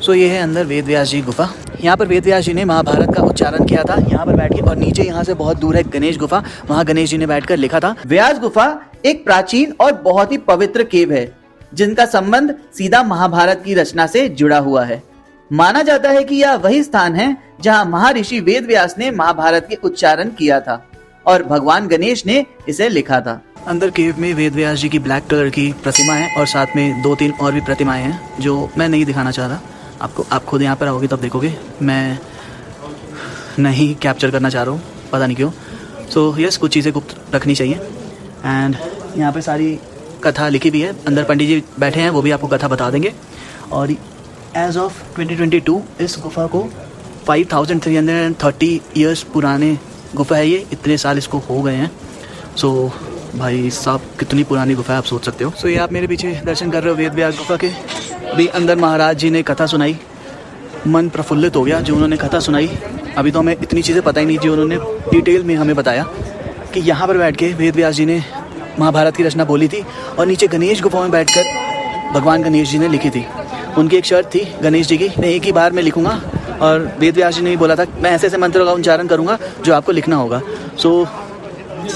सो ये है अंदर वेद व्यास जी गुफा। यहाँ पर वेद व्यास जी ने महाभारत का उच्चारण किया था यहाँ पर बैठ के, और नीचे यहाँ से बहुत दूर है गणेश गुफा, वहाँ गणेश जी ने बैठकर लिखा था। व्यास गुफा एक प्राचीन और बहुत ही पवित्र केव है जिनका संबंध सीधा महाभारत की रचना से जुड़ा हुआ है। माना जाता है कि यह वही स्थान है जहां महर्षि वेद व्यास ने महाभारत के उच्चारण किया था और भगवान गणेश ने इसे लिखा था। अंदर केव में वेद व्यास जी की ब्लैक कलर की प्रतिमा है और साथ में 2-3 और भी प्रतिमाएं हैं जो मैं नहीं दिखाना चाह रहा आपको। आप खुद यहाँ पर आओगे तब देखोगे, मैं नहीं कैप्चर करना चाह रहा हूँ, पता नहीं क्यों। सो यस, कुछ चीज़ें गुप्त रखनी चाहिए। एंड यहाँ पे सारी कथा लिखी भी है, अंदर पंडित जी बैठे हैं, वो भी आपको कथा बता देंगे। और एज ऑफ 2022 इस गुफा को 5330 ईयर्स पुराने गुफा है ये, इतने साल इसको हो गए हैं। सो भाई साहब कितनी पुरानी गुफा है, आप सोच सकते हो। सो ये आप मेरे पीछे दर्शन कर रहे हो वेद व्यास गुफा के। अभी अंदर महाराज जी ने कथा सुनाई, मन प्रफुल्लित हो गया जो उन्होंने कथा सुनाई। अभी तो हमें इतनी चीज़ें पता ही नहीं जो उन्होंने डिटेल में हमें बताया कि यहाँ पर बैठ के वेद व्यास जी ने महाभारत की रचना बोली थी और नीचे गणेश गुफा में बैठकर भगवान गणेश जी ने लिखी थी। उनकी एक शर्त थी गणेश जी की, मैं एक ही बार में लिखूंगा, और वेद व्यास जी ने भी बोला था मैं ऐसे ऐसे मंत्रों का उच्चारण करूंगा जो आपको लिखना होगा। सो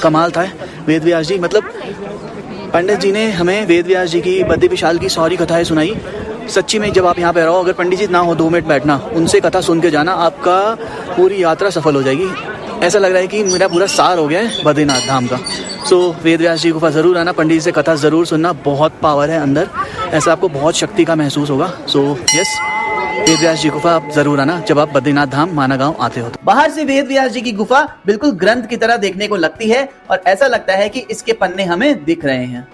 कमाल था वेद व्यास जी, मतलब पंडित जी ने हमें वेद व्यास जी की बद्री विशाल की सारी कथाएं सुनाई। सच्ची में जब आप यहाँ पे रहो, अगर पंडित जी ना हो 2 मिनट बैठना, उनसे कथा सुन के जाना, आपका पूरी यात्रा सफल हो जाएगी। ऐसा लग रहा है कि मेरा पूरा सार हो गया है बद्रीनाथ धाम का। सो वेद व्यास जी गुफा ज़रूर आना, पंडित जी से कथा ज़रूर सुनना, बहुत पावर है अंदर, ऐसा आपको बहुत शक्ति का महसूस होगा। सो यस, वेद व्यास जी गुफा आप ज़रूर आना जब आप बद्रीनाथ धाम माना गाँव आते हो। बाहर से वेद व्यास जी की गुफा बिल्कुल ग्रंथ की तरह देखने को लगती है और ऐसा लगता है कि इसके पन्ने हमें दिख रहे हैं।